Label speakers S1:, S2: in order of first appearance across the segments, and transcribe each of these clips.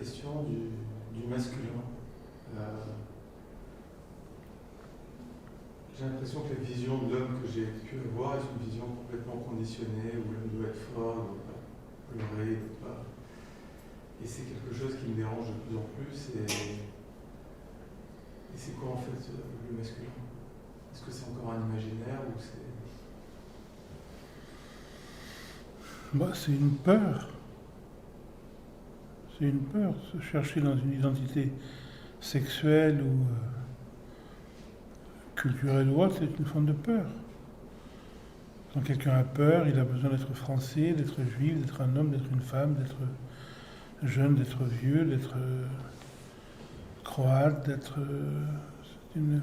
S1: question du masculin. J'ai l'impression que la vision de l'homme que j'ai pu avoir est une vision complètement conditionnée, où l'homme doit être fort, ne doit pas pleurer, ne doit pas... Et c'est quelque chose qui me dérange de plus en plus. Et c'est quoi en fait le masculin? Est-ce que c'est encore un imaginaire ou c'est...
S2: C'est une peur. C'est une peur. Se chercher dans une identité sexuelle ou culturelle ou autre, c'est une forme de peur. Quand quelqu'un a peur, il a besoin d'être français, d'être juif, d'être un homme, d'être une femme, d'être jeune, d'être vieux, d'être croate, de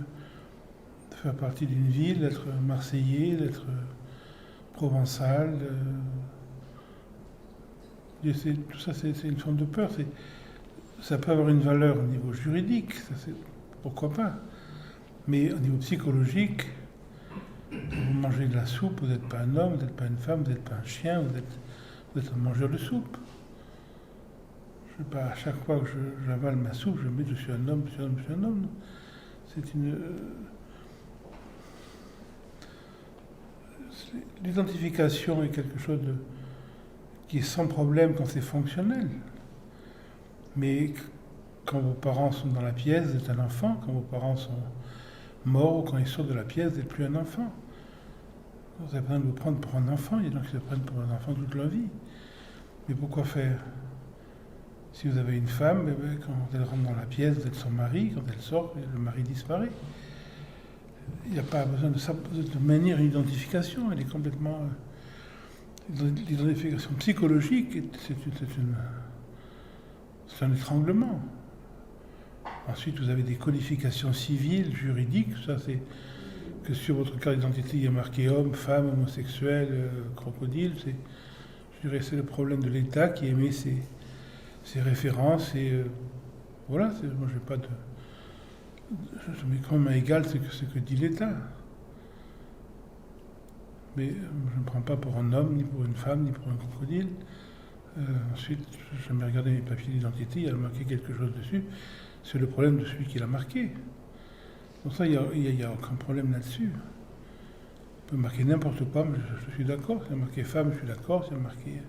S2: faire partie d'une ville, d'être marseillais, d'être provençal. Tout ça, c'est une forme de peur. Ça peut avoir une valeur au niveau juridique, pourquoi pas. Mais au niveau psychologique, vous mangez de la soupe, vous n'êtes pas un homme, vous n'êtes pas une femme, vous n'êtes pas un chien, vous êtes un mangeur de soupe. Je sais pas, à chaque fois que j'avale ma soupe, je me dis je suis un homme, je suis un homme, je suis un homme. C'est une... L'identification est quelque chose qui est sans problème quand c'est fonctionnel. Mais quand vos parents sont dans la pièce, vous êtes un enfant. Quand vos parents sont morts ou quand ils sortent de la pièce, vous n'êtes plus un enfant. Vous avez besoin de vous prendre pour un enfant. Il y a des gens qui se prennent pour un enfant toute leur vie. Mais pourquoi faire? Si vous avez une femme, quand elle rentre dans la pièce, vous êtes son mari. Quand elle sort, le mari disparaît. Il n'y a pas besoin de maintenir une identification. Elle est complètement... L'identification psychologique, c'est un étranglement. Ensuite, vous avez des qualifications civiles, juridiques. Ça, c'est que sur votre carte d'identité, il y a marqué homme, femme, homosexuel, crocodile. Je dirais c'est le problème de l'État qui émet ces références. Et voilà, moi, je n'ai pas de... Je mets quand même à égal ce que dit l'État. Mais je ne me prends pas pour un homme, ni pour une femme, ni pour un crocodile. Ensuite, j'aime regarder mes papiers d'identité, il y a marqué quelque chose dessus. C'est le problème de celui qui l'a marqué. Donc ça, il n'y a aucun problème là-dessus. On peut marquer n'importe quoi, mais je suis d'accord. Si il y a marqué femme, je suis d'accord. Si il y a marqué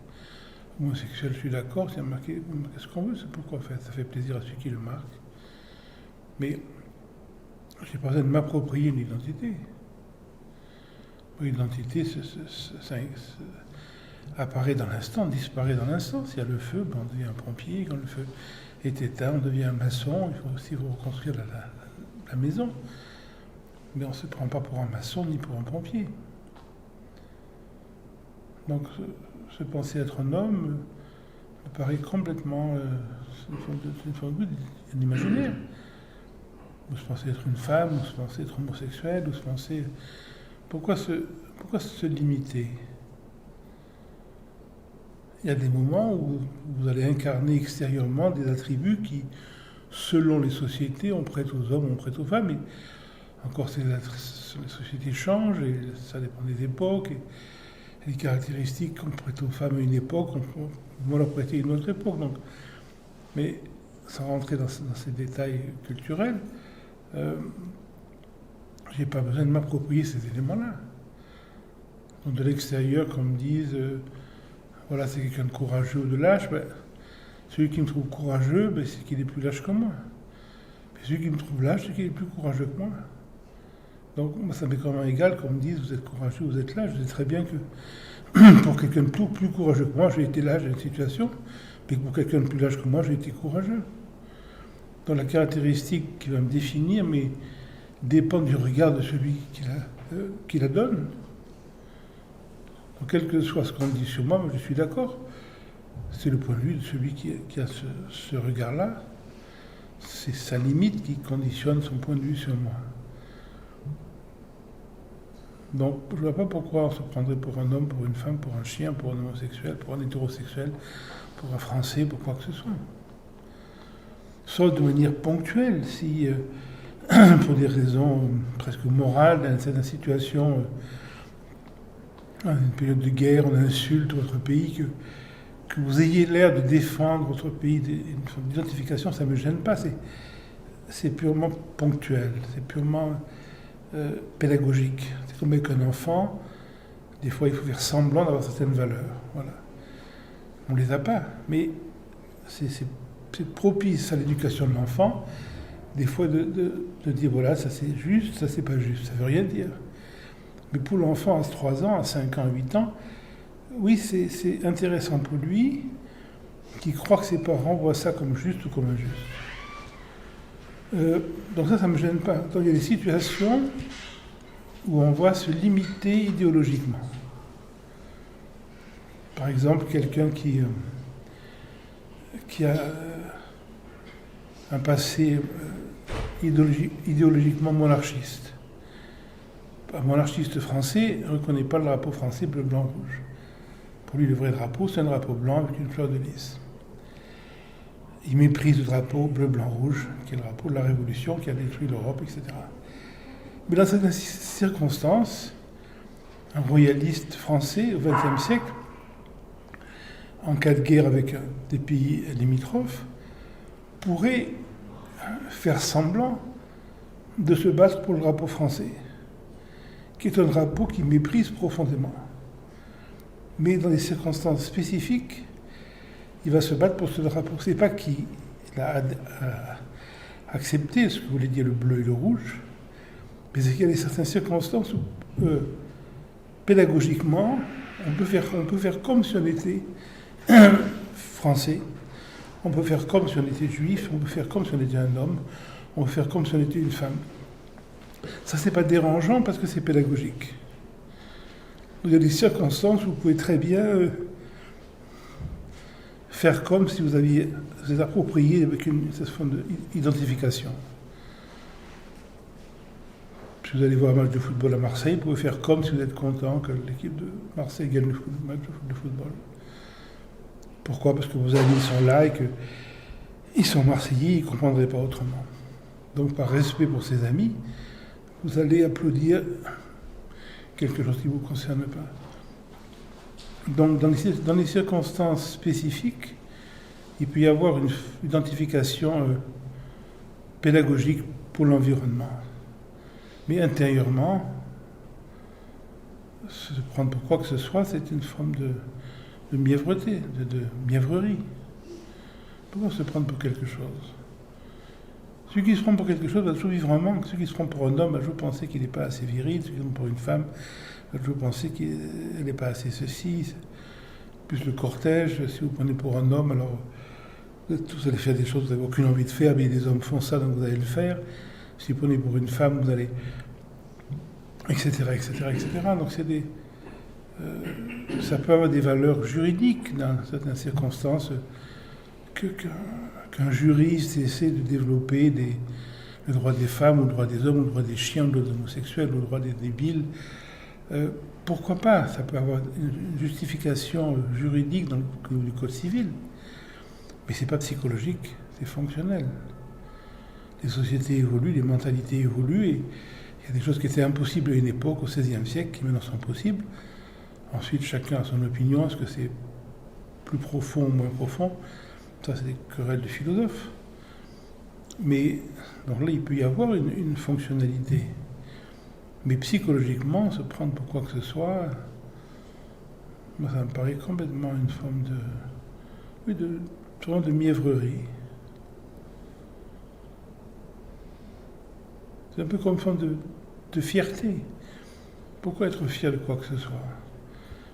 S2: homosexuel, je suis d'accord. Si il y a marqué ce qu'on veut, c'est pourquoi faire. Ça fait plaisir à celui qui le marque. Mais je n'ai pas besoin de m'approprier une identité. L'identité ça apparaît dans l'instant, disparaît dans l'instant. S'il y a le feu, on devient un pompier. Quand le feu est éteint, on devient un maçon. Il faut aussi reconstruire la maison. Mais on ne se prend pas pour un maçon ni pour un pompier. Donc, se penser être un homme me paraît complètement... c'est une forme d'imaginaire. Ou se penser être une femme, ou se penser être homosexuel, ou se penser... Pourquoi se limiter? Il y a des moments où vous allez incarner extérieurement des attributs qui, selon les sociétés, on prête aux hommes, on prête aux femmes. Et encore, les sociétés changent et ça dépend des époques. Et les caractéristiques qu'on prête aux femmes à une époque, on va leur prêter à une autre époque. Donc, mais sans rentrer dans ces détails culturels, j'ai pas besoin de m'approprier ces éléments-là. Donc de l'extérieur, qu'on me dise, voilà, c'est quelqu'un de courageux ou de lâche, celui qui me trouve courageux, c'est qu'il est plus lâche que moi. Mais celui qui me trouve lâche, c'est qu'il est plus courageux que moi. Donc moi, ça m'est quand même égal qu'on me dise, vous êtes courageux, vous êtes lâche. Je sais très bien que pour quelqu'un de plus courageux que moi, j'ai été lâche dans une situation, mais que pour quelqu'un de plus lâche que moi, j'ai été courageux. Donc la caractéristique qui va me définir, mais dépend du regard de celui qui la donne. Donc, quel que soit ce qu'on dit sur moi, je suis d'accord. C'est le point de vue de celui qui a ce regard-là. C'est sa limite qui conditionne son point de vue sur moi. Donc, je ne vois pas pourquoi on se prendrait pour un homme, pour une femme, pour un chien, pour un homosexuel, pour un hétérosexuel, pour un Français, pour quoi que ce soit. Sauf de manière ponctuelle, si... pour des raisons presque morales, dans certaines situations, dans une période de guerre, on insulte votre pays, que vous ayez l'air de défendre votre pays, une forme d'identification, ça ne me gêne pas. C'est purement ponctuel, c'est purement pédagogique. C'est comme avec un enfant, des fois il faut faire semblant d'avoir certaines valeurs. Voilà. On ne les a pas, mais c'est propice à l'éducation de l'enfant, des fois de dire voilà, ça c'est juste, ça c'est pas juste, ça ne veut rien dire. Mais pour l'enfant à 3 ans, à 5 ans, à 8 ans, oui, c'est intéressant pour lui, qui croit que ses parents voient ça comme juste ou comme injuste. Donc ça ne me gêne pas. Donc il y a des situations où on va se limiter idéologiquement. Par exemple, quelqu'un qui a un passé idéologiquement monarchiste. Un monarchiste français ne reconnaît pas le drapeau français bleu, blanc, rouge. Pour lui, le vrai drapeau, c'est un drapeau blanc avec une fleur de lys. Il méprise le drapeau bleu, blanc, rouge, qui est le drapeau de la Révolution, qui a détruit l'Europe, etc. Mais dans cette circonstance, un royaliste français au XXe siècle, en cas de guerre avec des pays limitrophes, pourrait faire semblant de se battre pour le drapeau français, qui est un drapeau qu'il méprise profondément. Mais dans des circonstances spécifiques, il va se battre pour ce drapeau. C'est pas qu'il a accepté ce que voulait dire le bleu et le rouge, mais c'est qu'il y a certaines circonstances où, pédagogiquement, on peut faire comme si on était français, on peut faire comme si on était juif, on peut faire comme si on était un homme, on peut faire comme si on était une femme. Ça, c'est pas dérangeant parce que c'est pédagogique. Il y a des circonstances où vous pouvez très bien faire comme si vous êtes approprié avec cette forme d'identification. Si vous allez voir un match de football à Marseille, vous pouvez faire comme si vous êtes content que l'équipe de Marseille gagne le match de football. Pourquoi ? Parce que vos amis sont là et qu'ils sont Marseillais, ils ne comprendraient pas autrement. Donc par respect pour ses amis, vous allez applaudir quelque chose qui ne vous concerne pas. Donc dans les circonstances spécifiques, il peut y avoir une identification pédagogique pour l'environnement. Mais intérieurement, se prendre pour quoi que ce soit, c'est une forme de mièvreté, de mièvrerie. Pourquoi se prendre pour quelque chose ? Ceux qui se prennent pour quelque chose va toujours vivre un manque. Ceux qui se prennent pour un homme va toujours penser qu'il n'est pas assez viril. Ceux qui se prennent pour une femme va toujours penser qu'elle n'est pas assez ceci. Plus le cortège, si vous prenez pour un homme, alors vous allez faire des choses que vous n'avez aucune envie de faire, mais des hommes font ça, donc vous allez le faire. Si vous prenez pour une femme, vous allez... etc., etc., etc. Donc c'est des... ça peut avoir des valeurs juridiques dans certaines circonstances qu'un juriste essaie de développer le droit des femmes, ou le droit des hommes, ou le droit des chiens, ou le droit des homosexuels, ou le droit des débiles. Pourquoi pas ? Ça peut avoir une justification juridique dans le code civil. Mais c'est pas psychologique, c'est fonctionnel. Les sociétés évoluent, les mentalités évoluent, et il y a des choses qui étaient impossibles à une époque, au XVIe siècle, qui maintenant sont possibles. Ensuite, chacun a son opinion. Est-ce que c'est plus profond ou moins profond ? Ça, c'est des querelles de philosophes. Mais donc là, il peut y avoir une fonctionnalité. Mais psychologiquement, se prendre pour quoi que ce soit, moi, ça me paraît complètement une forme de mièvrerie. C'est un peu comme une forme de fierté. Pourquoi être fier de quoi que ce soit ?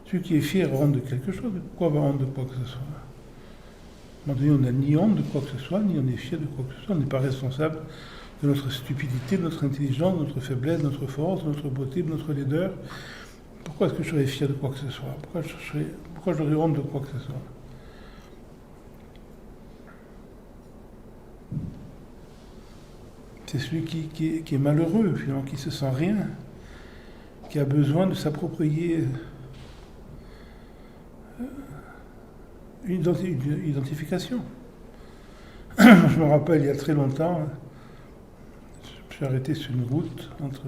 S2: Celui qui est fier a honte de quelque chose. Pourquoi avoir honte de quoi que ce soit ? À un moment donné, on n'a ni honte de quoi que ce soit, ni on est fier de quoi que ce soit. On n'est pas responsable de notre stupidité, de notre intelligence, de notre faiblesse, de notre force, de notre beauté, de notre laideur. Pourquoi est-ce que je serais fier de quoi que ce soit ? Pourquoi j'aurais honte de quoi que ce soit ? C'est celui qui est malheureux, finalement, qui ne se sent rien, qui a besoin de s'approprier une identification. Je me rappelle, il y a très longtemps, je suis arrêté sur une route entre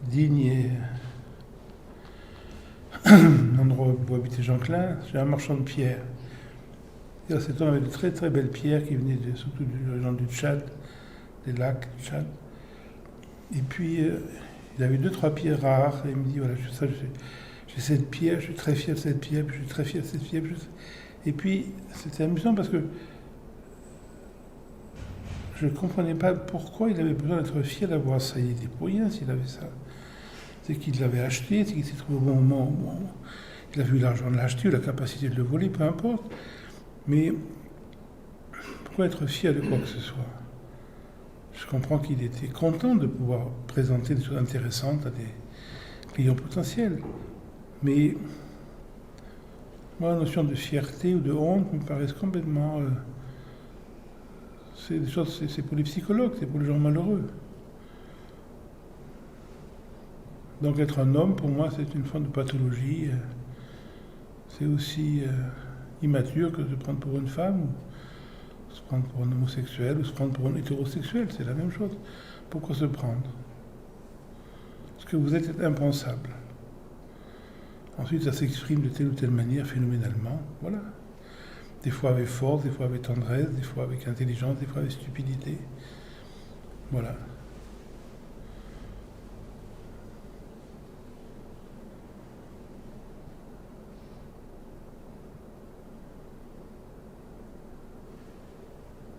S2: Digne l'endroit où habitait Jean Klein, j'ai un marchand de pierres. Et cet homme avait de très très belles pierres qui venaient surtout du région du Tchad, des lacs du Tchad. Et puis, il avait 2-3 pierres rares, et il me dit, voilà, j'ai cette pierre, je suis très fier de cette pierre, puis je suis très fier de cette pierre. Et puis, c'était amusant parce que je ne comprenais pas pourquoi il avait besoin d'être fier d'avoir ça. Il était pour rien s'il avait ça. C'est qu'il l'avait acheté, c'est qu'il s'est trouvé au bon moment. Il a vu l'argent de l'acheter ou la capacité de le voler, peu importe. Mais pourquoi être fier de quoi que ce soit? Je comprends qu'il était content de pouvoir présenter des choses intéressantes à des clients potentiels. Mais moi, la notion de fierté ou de honte me paraissent complètement... c'est des choses, c'est pour les psychologues, c'est pour les gens malheureux. Donc être un homme, pour moi, c'est une forme de pathologie. C'est aussi immature que de se prendre pour une femme, ou se prendre pour un homosexuel, ou se prendre pour un hétérosexuel, c'est la même chose. Pourquoi se prendre? Ce que vous êtes est impensable. Ensuite, ça s'exprime de telle ou telle manière, phénoménalement, voilà. Des fois avec force, des fois avec tendresse, des fois avec intelligence, des fois avec stupidité. Voilà.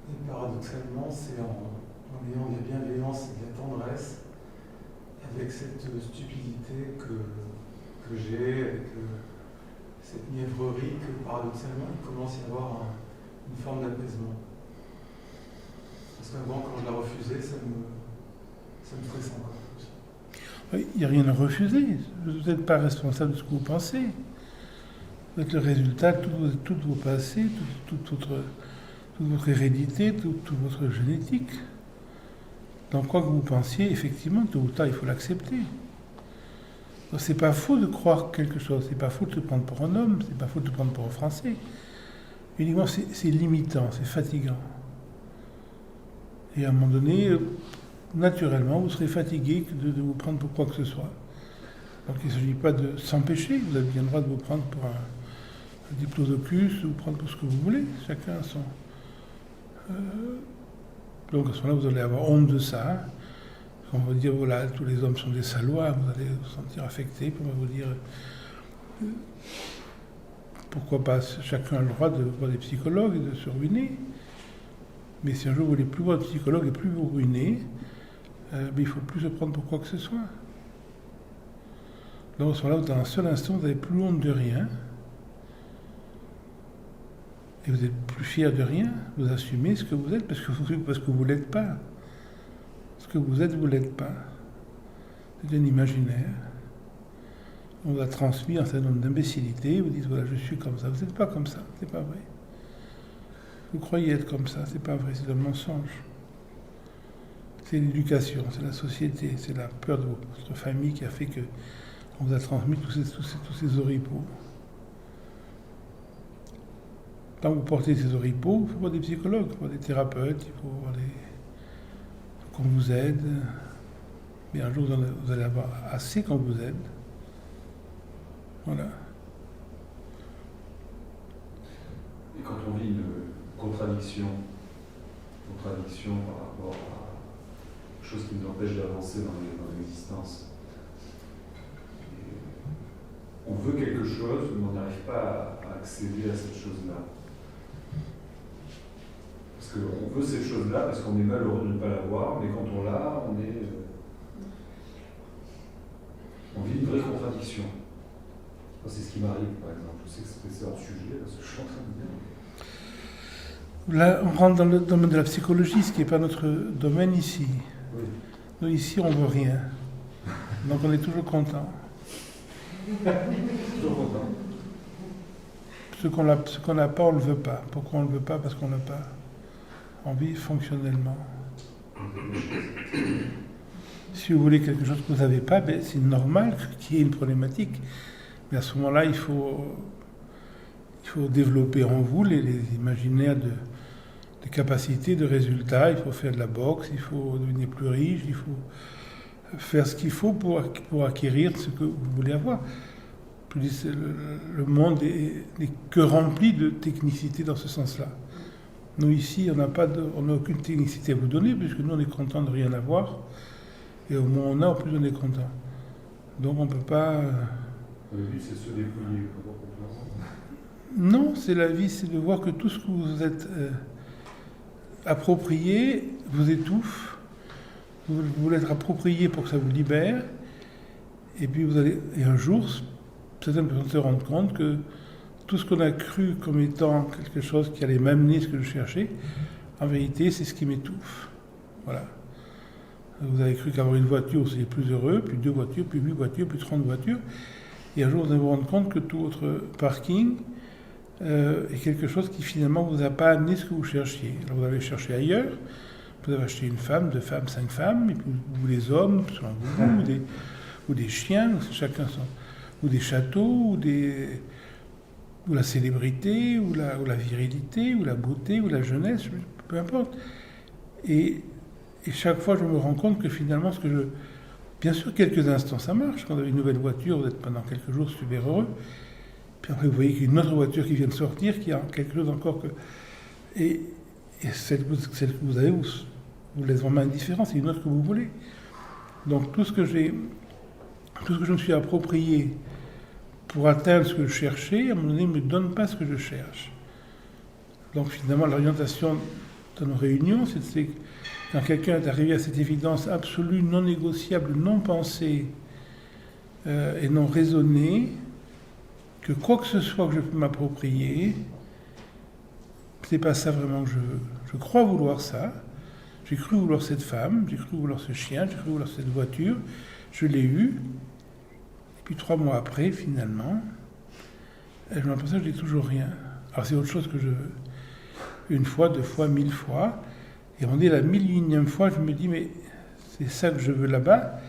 S1: Et paradoxalement, c'est en ayant de la bienveillance et de la tendresse, avec cette stupidité que j'ai, avec cette mièvrerie, que paradoxalement, il commence à y avoir une forme d'apaisement. Parce qu'avant, quand je la refusais, ça me stressait encore plus.
S2: Oui, il n'y a rien à refuser. Vous n'êtes pas responsable de ce que vous pensez. Vous êtes le résultat de tous vos passés, toute votre hérédité, toute votre génétique. Donc quoi que vous pensiez, effectivement, tôt ou tard, il faut l'accepter. C'est pas faux de croire quelque chose, c'est pas faux de se prendre pour un homme, c'est pas faux de se prendre pour un Français. Uniquement, c'est limitant, c'est fatigant. Et à un moment donné, naturellement, vous serez fatigué de vous prendre pour quoi que ce soit. Donc il ne s'agit pas de s'empêcher, vous avez bien le droit de vous prendre pour un diplodocus, ou prendre pour ce que vous voulez, chacun a son... Donc à ce moment-là, vous allez avoir honte de ça. On va dire, voilà, tous les hommes sont des salauds, vous allez vous sentir affecté, puis on va vous dire, pourquoi pas, chacun a le droit de voir des psychologues et de se ruiner. Mais si un jour vous voulez plus voir de psychologue et plus vous ruiner, il ne faut plus se prendre pour quoi que ce soit. Donc à ce moment-là, dans un seul instant, vous n'avez plus honte de rien, et vous n'êtes plus fier de rien, vous assumez ce que vous êtes, parce que vous ne l'êtes pas. Ce que vous êtes, vous ne l'êtes pas. C'est un imaginaire. On vous a transmis un certain nombre d'imbécilités, vous dites, voilà, je suis comme ça. Vous n'êtes pas comme ça, c'est pas vrai. Vous croyez être comme ça, c'est pas vrai, c'est un mensonge. C'est l'éducation, c'est la société, c'est la peur de votre famille qui a fait qu'on vous a transmis tous ces oripeaux. Quand vous portez ces oripeaux, il faut voir des psychologues, il faut voir des thérapeutes, il faut voir qu'on vous aide. Mais un jour, vous allez avoir assez qu'on vous aide. Voilà.
S3: Et quand on vit une contradiction par rapport à quelque chose qui nous empêche d'avancer dans l'existence, on veut quelque chose, mais on n'arrive pas à accéder à cette chose-là. Parce qu'on veut cette chose-là parce qu'on est malheureux de ne pas l'avoir, mais quand on l'a, on vit une vraie contradiction. Moi, c'est ce qui m'arrive, par exemple. Je sais que c'est hors sujet, parce que je suis en train de dire.
S2: Là, on rentre dans le domaine de la psychologie, ce qui n'est pas notre domaine ici.
S3: Oui.
S2: Nous, ici, on ne veut rien. Donc, on est toujours content.
S3: Toujours content.
S2: Ce qu'on n'a pas, on ne le veut pas. Pourquoi on ne le veut pas? Parce qu'on n'a pas. On vit fonctionnellement. Si vous voulez quelque chose que vous n'avez pas, ben, c'est normal qu'il y ait une problématique. Mais à ce moment-là, il faut développer en vous les imaginaires de capacités, de résultats. Il faut faire de la boxe, il faut devenir plus riche, il faut... faire ce qu'il faut pour acquérir ce que vous voulez avoir. Le monde n'est que rempli de technicité dans ce sens-là. Nous, ici, on n'a aucune technicité à vous donner, puisque nous, on est content de rien avoir. Et au moins on a, en plus, on est content. Donc, on ne peut pas...
S3: Le but, c'est de se dépouiller.
S2: Non, c'est la vie, c'est de voir que tout ce que vous êtes approprié vous étouffe. Vous voulez être approprié pour que ça vous libère. Et puis, et un jour, certaines personnes se rendent compte que tout ce qu'on a cru comme étant quelque chose qui allait m'amener ce que je cherchais, en vérité, c'est ce qui m'étouffe. Voilà. Vous avez cru qu'avoir une voiture, vous seriez plus heureux, puis 2 voitures, puis 8 voitures, puis 30 voitures. Et un jour, vous allez vous rendre compte que tout votre parking est quelque chose qui finalement ne vous a pas amené ce que vous cherchiez. Alors vous allez chercher ailleurs, vous avez acheté une femme, 2 femmes, 5 femmes, et puis vous les hommes, selon vous, ou des chiens, chacun son, ou des châteaux, ou la célébrité, ou la virilité, ou la beauté, ou la jeunesse, peu importe. Et chaque fois, je me rends compte que finalement, bien sûr, quelques instants, ça marche. Quand vous avez une nouvelle voiture, vous êtes pendant quelques jours super heureux. Puis après, vous voyez qu'il y a une autre voiture qui vient de sortir, qui a quelque chose encore que... Et celle que vous avez, vous laisse vraiment indifférent, c'est une autre que vous voulez. Donc tout ce que je me suis approprié pour atteindre ce que je cherchais, à un moment donné, ne me donne pas ce que je cherche. Donc finalement, l'orientation de nos réunions, c'est quand quelqu'un est arrivé à cette évidence absolue, non négociable, non pensée et non raisonnée, que quoi que ce soit que je peux m'approprier, c'est pas ça vraiment que je veux. Je crois vouloir ça. J'ai cru vouloir cette femme, j'ai cru vouloir ce chien, j'ai cru vouloir cette voiture. Je l'ai eu. Et puis 3 mois après, finalement, je me l'impression que je n'ai toujours rien. Alors c'est autre chose que je veux. 1 fois, 2 fois, 1000 fois. Et on est la 1001e fois, je me dis, mais c'est ça que je veux là-bas.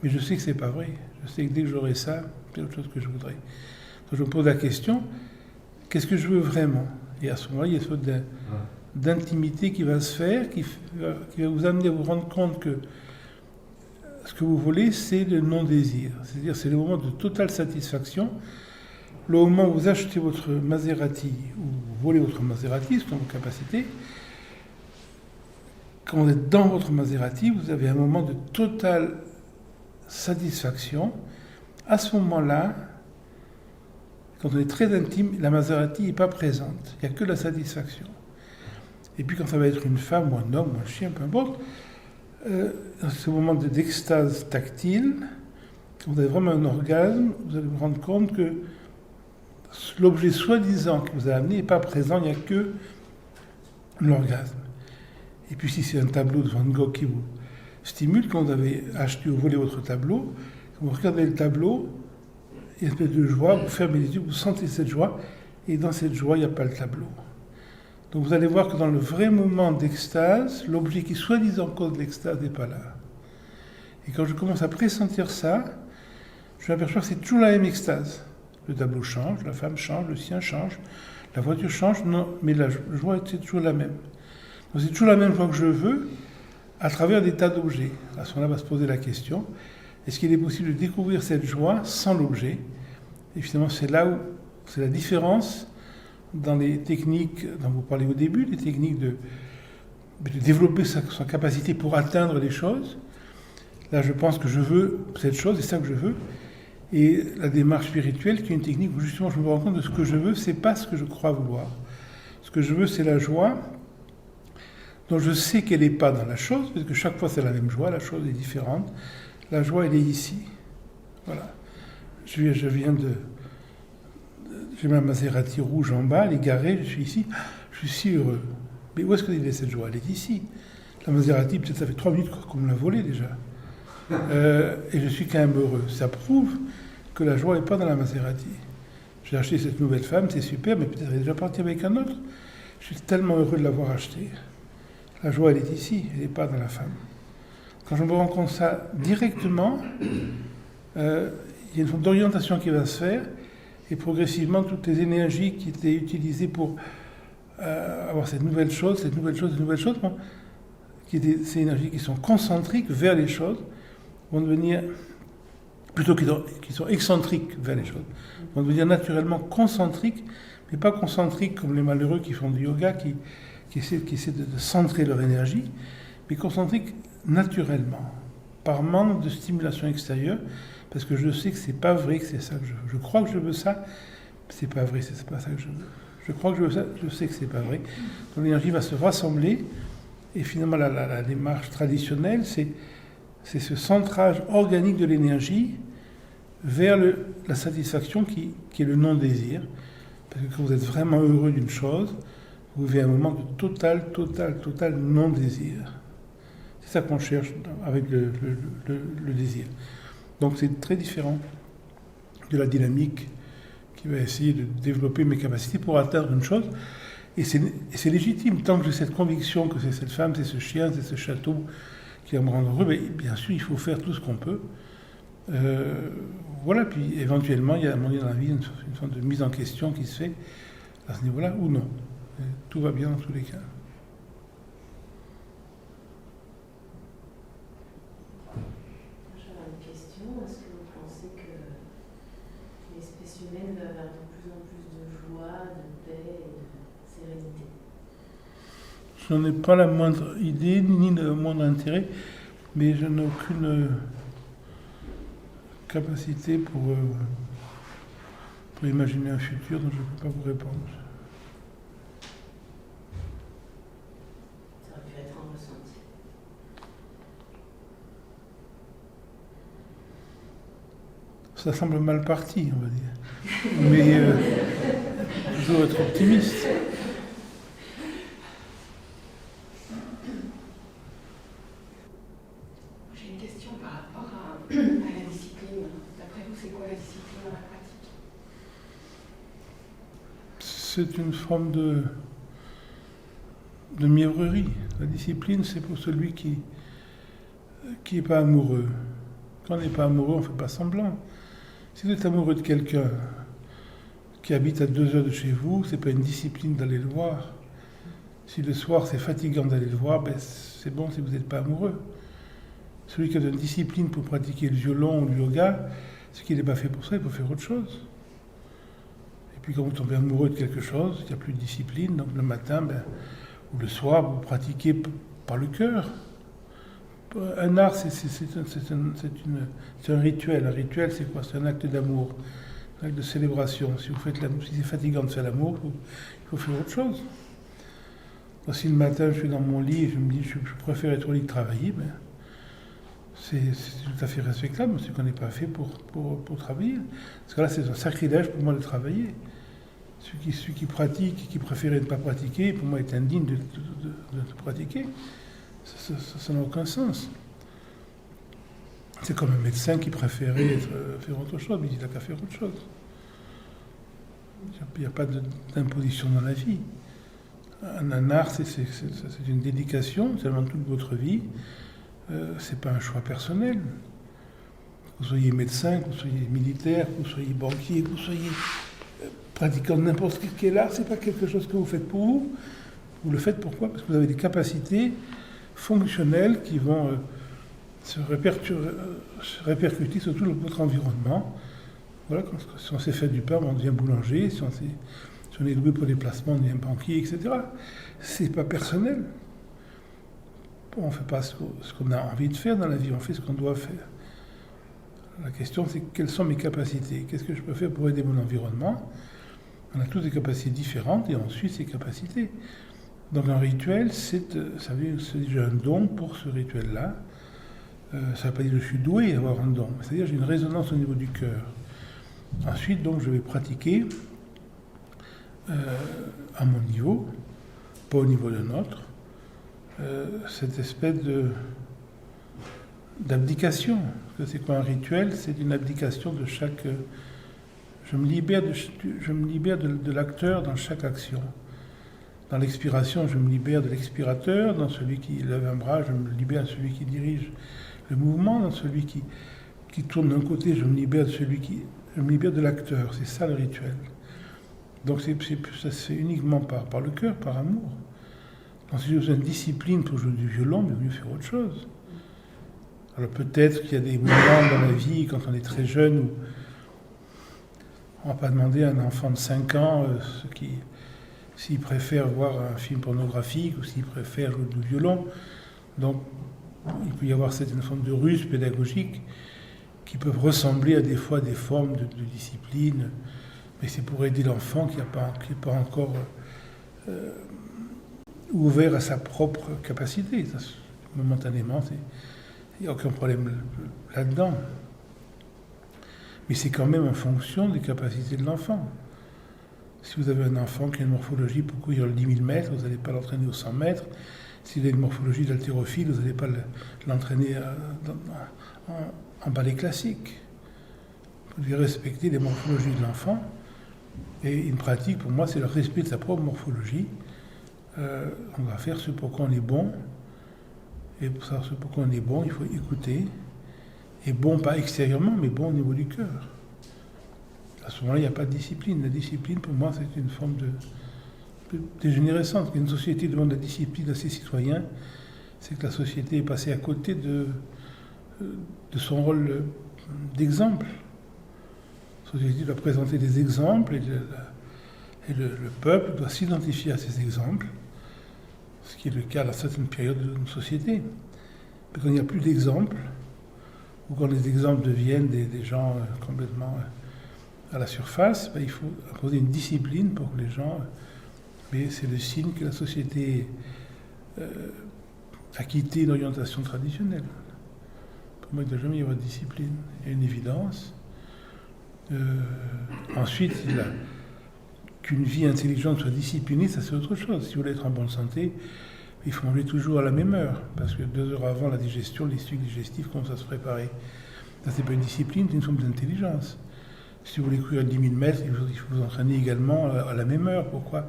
S2: Mais je sais que c'est pas vrai. Je sais que dès que j'aurai ça, c'est autre chose que je voudrais. Donc je me pose la question, qu'est-ce que je veux vraiment? Et à ce moment-là, il y a une sorte d'intimité qui va se faire, qui va vous amener à vous rendre compte que ce que vous voulez, c'est le non-désir. C'est-à-dire, c'est le moment de totale satisfaction. Le moment où vous achetez votre Maserati, ou vous volez votre Maserati, selon vos capacités, quand vous êtes dans votre Maserati, vous avez un moment de totale satisfaction. À ce moment-là, quand on est très intime, la Maserati n'est pas présente. Il n'y a que la satisfaction. Et puis quand ça va être une femme, ou un homme, ou un chien, peu importe, dans ce moment d'extase tactile, quand vous avez vraiment un orgasme, vous allez vous rendre compte que l'objet soi-disant qui vous a amené n'est pas présent, il n'y a que l'orgasme. Et puis si c'est un tableau de Van Gogh qui vous stimule, quand vous avez acheté ou volé votre tableau, quand vous regardez le tableau, il y a une espèce de joie, vous fermez les yeux, vous sentez cette joie, et dans cette joie, il n'y a pas le tableau. Donc vous allez voir que dans le vrai moment d'extase, l'objet qui soi-disant cause l'extase n'est pas là. Et quand je commence à pressentir ça, je m'aperçois que c'est toujours la même extase. Le tableau change, la femme change, le sien change, la voiture change, non, mais la joie c'est toujours la même. Donc c'est toujours la même joie que je veux, à travers des tas d'objets. À ce moment-là, on va se poser la question, est-ce qu'il est possible de découvrir cette joie sans l'objet? Et finalement, c'est là où c'est la différence dans les techniques dont vous parlez au début, les techniques de développer sa capacité pour atteindre les choses. Là, je pense que je veux cette chose, c'est ça que je veux. Et la démarche spirituelle, qui est une technique où justement je me rends compte de ce que je veux, c'est pas ce que je crois vouloir. Ce que je veux, c'est la joie dont je sais qu'elle n'est pas dans la chose, parce que chaque fois c'est la même joie, la chose est différente. La joie, elle est ici. Voilà. J'ai ma Maserati rouge en bas, elle est garée, je suis ici, je suis si heureux. Mais où est-ce que est cette joie? Elle est ici. La Maserati, peut-être ça fait 3 minutes qu'on me l'a volée déjà. Et je suis quand même heureux. Ça prouve que la joie n'est pas dans la Maserati. J'ai acheté cette nouvelle femme, c'est super, mais peut-être elle est déjà partie avec un autre. Je suis tellement heureux de l'avoir achetée. La joie, elle est ici, elle n'est pas dans la femme. Quand je me rends compte de ça directement, il y a une forme d'orientation qui va se faire, et progressivement, toutes les énergies qui étaient utilisées pour avoir cette nouvelle chose, bon, ces énergies qui sont concentriques vers les choses, vont devenir plutôt qui sont excentriques vers les choses. On veut dire naturellement concentriques, mais pas concentriques comme les malheureux qui font du yoga, qui essaient de centrer leur énergie, mais concentriques naturellement, par manque de stimulation extérieure, parce que je sais que c'est pas vrai que c'est ça que je veux. Je crois que je veux ça, c'est pas vrai, c'est pas ça que je veux. Je crois que je veux ça, je sais que c'est pas vrai. Donc l'énergie va se rassembler, et finalement la démarche traditionnelle, c'est ce centrage organique de l'énergie vers la satisfaction qui est le non-désir. Parce que quand vous êtes vraiment heureux d'une chose, vous vivez un moment de total non-désir. C'est ça qu'on cherche avec le désir. Donc c'est très différent de la dynamique qui va essayer de développer mes capacités pour atteindre une chose. Et c'est légitime, tant que j'ai cette conviction que c'est cette femme, c'est ce chien, c'est ce château qui va me rendre heureux, mais bien sûr, il faut faire tout ce qu'on peut. Voilà, puis éventuellement, il y a un moment donné dans la vie une sorte de mise en question qui se fait à ce niveau-là, ou non. Et tout va bien dans tous les cas.
S4: J'avais une question. Est-ce que vous pensez que l'espèce humaine va vers de plus en plus de joie, de paix et de sérénité?
S2: Je n'en ai pas la moindre idée, ni le moindre intérêt, mais je n'ai aucune capacité pour imaginer un futur dont je ne peux pas vous répondre.
S4: Ça aurait pu être un ressenti.
S2: Ça semble mal parti, on va dire. Mais toujours être optimiste.
S5: J'ai une question par rapport à la discipline. D'après vous, c'est quoi la discipline dans la pratique?
S2: C'est une forme de mièvrerie. La discipline, c'est pour celui qui n'est pas amoureux. Quand on n'est pas amoureux, on ne fait pas semblant. Si vous êtes amoureux de quelqu'un qui habite à 2 heures de chez vous, c'est pas une discipline d'aller le voir. Si le soir c'est fatigant d'aller le voir, ben c'est bon si vous n'êtes pas amoureux. Celui qui a une discipline pour pratiquer le violon ou le yoga, c'est qu'il n'est pas fait pour ça, il faut faire autre chose. Et puis quand vous tombez amoureux de quelque chose, il n'y a plus de discipline, donc le matin ou le soir, vous pratiquez par le cœur. Un art, c'est un rituel. Un rituel, c'est quoi? C'est un acte d'amour, un acte de célébration. Si c'est fatigant de faire l'amour, il faut faire autre chose. Donc, si le matin, je suis dans mon lit et je me dis je préfère être au lit que travailler, ben, c'est tout à fait respectable, mais c'est qu'on n'est pas fait pour travailler. Parce que là, c'est un sacrilège pour moi de travailler. Celui qui pratique et qui préférait ne pas pratiquer, pour moi, est indigne de pratiquer. Ça n'a aucun sens. C'est comme un médecin qui préférait faire autre chose, mais il n'a qu'à faire autre chose. Il n'y a pas d'imposition dans la vie. Un art, c'est une dédication, c'est dans toute votre vie. C'est pas un choix personnel. Que vous soyez médecin, que vous soyez militaire, que vous soyez banquier, que vous soyez pratiquant de n'importe quel art, c'est pas quelque chose que vous faites pour vous. Vous le faites pourquoi? Parce que vous avez des capacités fonctionnels qui vont se répercuter sur tout votre environnement. Voilà, si on sait faire du pain, on devient boulanger, si on est doué pour les placements, on devient banquier, etc. C'est pas personnel. On ne fait pas ce qu'on a envie de faire dans la vie, on fait ce qu'on doit faire. La question, c'est quelles sont mes capacités? Qu'est-ce que je peux faire pour aider mon environnement? On a tous des capacités différentes et on suit ces capacités. Donc un rituel, c'est j'ai un don pour ce rituel-là. Ça ne veut pas dire que je suis doué d'avoir un don, c'est-à-dire que j'ai une résonance au niveau du cœur. Ensuite, donc, je vais pratiquer à mon niveau, pas au niveau d'un autre, cette espèce d'abdication. C'est quoi un rituel? C'est une abdication de chaque... Je me libère de l'acteur dans chaque action. Dans l'expiration, je me libère de l'expirateur. Dans celui qui lève un bras, je me libère de celui qui dirige le mouvement. Dans celui qui tourne d'un côté, je me libère de l'acteur. C'est ça le rituel. Donc ça se fait uniquement par le cœur, par amour. Donc si j'ai besoin de discipline pour jouer du violon, mais mieux faire autre chose. Alors peut-être qu'il y a des moments dans la vie, quand on est très jeune, où on ne va pas demander à un enfant de 5 ans s'il préfère voir un film pornographique ou s'il préfère jouer du violon. Donc il peut y avoir certaines formes de ruses pédagogiques qui peuvent ressembler à des fois des formes de discipline, mais c'est pour aider l'enfant qui n'est pas encore ouvert à sa propre capacité. Ça, momentanément, il n'y a aucun problème là-dedans. Mais c'est quand même en fonction des capacités de l'enfant. Si vous avez un enfant qui a une morphologie pour courir le 10 000 mètres, vous n'allez pas l'entraîner aux 100 mètres. S'il a une morphologie d'haltérophile, vous n'allez pas l'entraîner en ballet classique. Vous devez respecter les morphologies de l'enfant. Et une pratique, pour moi, c'est le respect de sa propre morphologie. On va faire ce pour quoi on est bon. Et pour savoir ce pour quoi on est bon, il faut écouter. Et bon, pas extérieurement, mais bon au niveau du cœur. À ce moment-là, il n'y a pas de discipline. La discipline, pour moi, c'est une forme de dégénérescence. Une société demande la discipline à ses citoyens, c'est que la société est passée à côté de son rôle d'exemple. La société doit présenter des exemples et le peuple doit s'identifier à ces exemples, ce qui est le cas à certaines périodes de notre société. Mais quand il n'y a plus d'exemples, ou quand les exemples deviennent des gens complètement à la surface, il faut imposer une discipline pour que les gens... Mais c'est le signe que la société a quitté une orientation traditionnelle. Pour moi, il ne doit jamais y avoir de discipline. Il y a une évidence. Ensuite, qu'une vie intelligente soit disciplinée, ça c'est autre chose. Si vous voulez être en bonne santé, il faut manger toujours à la même heure, parce que 2 heures avant la digestion, les sucs digestifs commencent à se préparer. Ça, c'est pas une discipline, c'est une forme d'intelligence. Si vous voulez courir à 10 000 mètres, il faut vous entraîner également à la même heure. Pourquoi ?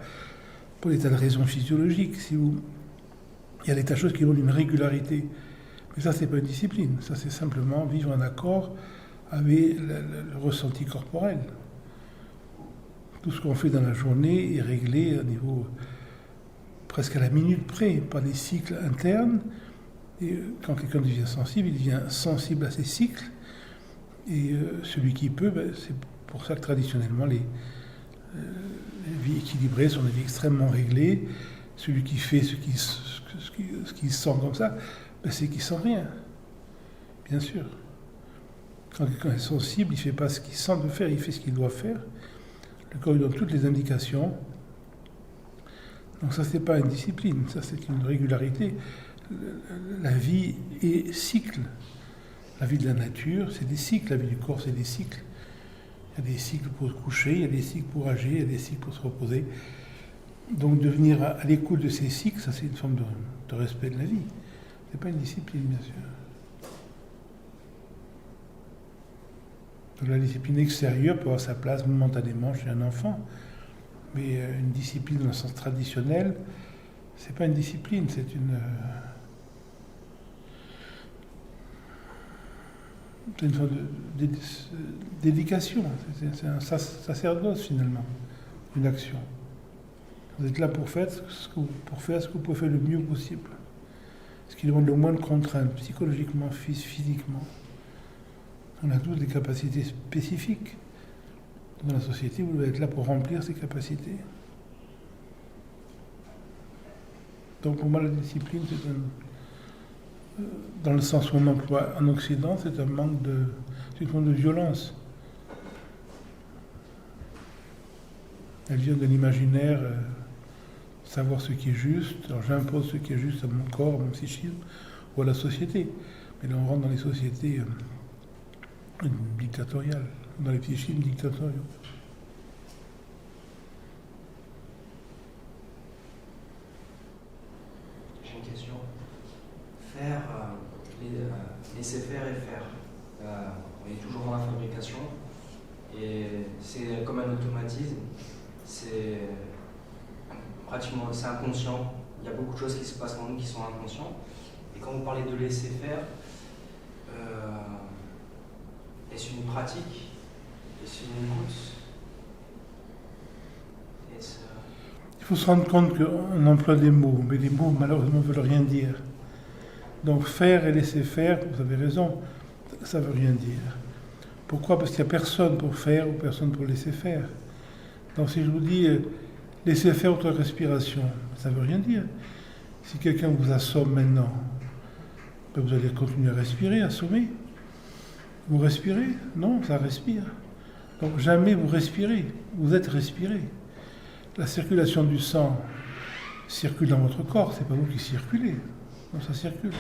S2: Pour des tas de raisons physiologiques. Il y a des tas de choses qui ont une régularité. Mais ça, c'est pas une discipline. Ça, c'est simplement vivre en accord avec le ressenti corporel. Tout ce qu'on fait dans la journée est réglé à niveau presque à la minute près, par des cycles internes. Et quand quelqu'un devient sensible, il devient sensible à ces cycles. Et celui qui peut, c'est pour ça que traditionnellement, les vies équilibrées sont des vies extrêmement réglées. Celui qui fait ce qu'il sent comme ça, c'est qu'il sent rien. Bien sûr. Quand quelqu'un est sensible, il ne fait pas ce qu'il sent de faire, il fait ce qu'il doit faire. Le corps lui donne toutes les indications. Donc ça, c'est pas une discipline, ça c'est une régularité. La vie est cycle. La vie de la nature, c'est des cycles. La vie du corps, c'est des cycles. Il y a des cycles pour se coucher, il y a des cycles pour agir, il y a des cycles pour se reposer. Donc devenir à l'écoute de ces cycles, ça c'est une forme de respect de la vie. C'est pas une discipline, bien sûr. Donc la discipline extérieure peut avoir sa place momentanément chez un enfant. Mais une discipline dans le sens traditionnel, c'est pas une discipline, c'est une forme de dédication. C'est un sacerdoce finalement, une action. Vous êtes là pour faire ce que vous pouvez faire le mieux possible. Ce qui demande le moins de contraintes, psychologiquement, physiquement. On a tous des capacités spécifiques. Dans la société, vous devez être là pour remplir ces capacités. Donc pour moi, la discipline, dans le sens où on emploie en Occident, c'est une forme de violence. Elle vient de l'imaginaire, savoir ce qui est juste. Alors j'impose ce qui est juste à mon corps, à mon psychisme, ou à la société. Mais là, on rentre dans les sociétés dictatoriales. Dans les psychismes dictatoriaux.
S6: J'ai une question. Laisser faire et faire. On est toujours dans la fabrication et c'est comme un automatisme. C'est inconscient. Il y a beaucoup de choses qui se passent en nous qui sont inconscients. Et quand vous parlez de laisser faire, est-ce une pratique? Est-ce une écoute?
S2: Il faut se rendre compte qu'on emploie des mots, mais les mots malheureusement ne veulent rien dire. Donc faire et laisser faire, vous avez raison, ça ne veut rien dire. Pourquoi? Parce qu'il n'y a personne pour faire ou personne pour laisser faire. Donc si je vous dis laissez faire votre respiration, ça ne veut rien dire. Si quelqu'un vous assomme maintenant, ben vous allez continuer à respirer, assommer. Vous respirez? Non, ça respire. Donc jamais vous respirez, vous êtes respiré. La circulation du sang circule dans votre corps, c'est pas vous qui circulez. Non, ça circule.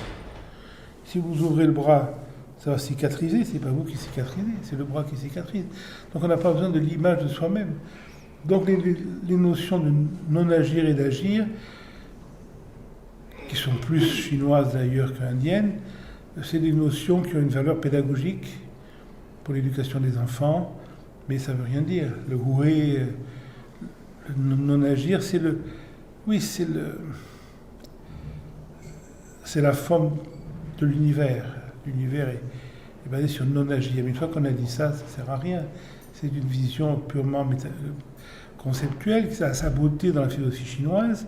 S2: Si vous ouvrez le bras, ça va cicatriser, c'est pas vous qui cicatrisez, c'est le bras qui cicatrise. Donc on n'a pas besoin de l'image de soi-même. Donc les notions de non-agir et d'agir, qui sont plus chinoises d'ailleurs qu'indiennes, c'est des notions qui ont une valeur pédagogique pour l'éducation des enfants, mais ça ne veut rien dire. Le houé, le non-agir, c'est la forme de l'univers. L'univers est basé sur le non-agir. Mais une fois qu'on a dit ça, ça ne sert à rien. C'est une vision purement conceptuelle, qui a sa beauté dans la philosophie chinoise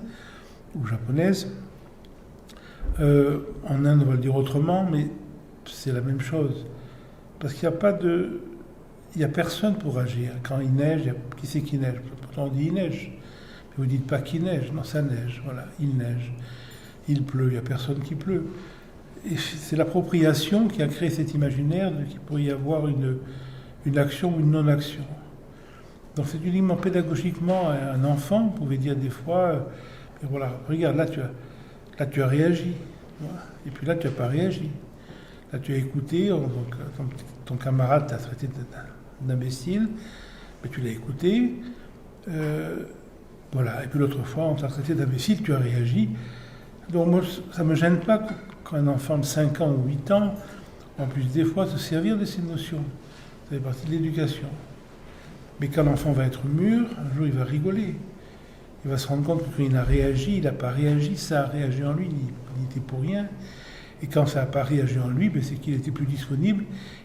S2: ou japonaise. En Inde, on va le dire autrement, mais c'est la même chose. Parce qu'il n'y a personne pour agir. Quand il neige, qui c'est qui neige? Pourtant on dit il neige. Mais vous ne dites pas qu'il neige. Non, ça neige. Voilà, il neige. Il pleut. Il n'y a personne qui pleut. Et c'est l'appropriation qui a créé cet imaginaire qu'il pourrait y avoir une action ou une non-action. Donc c'est uniquement pédagogiquement un enfant, vous pouvez dire des fois, voilà, regarde, là tu as réagi. Et puis là tu n'as pas réagi. Là tu as écouté, donc ton camarade t'a traité d'imbécile, mais tu l'as écouté. Voilà. Et puis l'autre fois on t'a traité d'imbécile, tu as réagi. Donc moi ça ne me gêne pas quand un enfant de 5 ans ou 8 ans, en plus des fois se servir de ces notions. Ça fait partie de l'éducation. Mais quand l'enfant va être mûr, un jour il va rigoler. Il va se rendre compte que quand il a réagi, il n'a pas réagi, ça a réagi en lui, il n'était pour rien. Et quand ça n'a pas réagi en lui, ben c'est qu'il était plus disponible,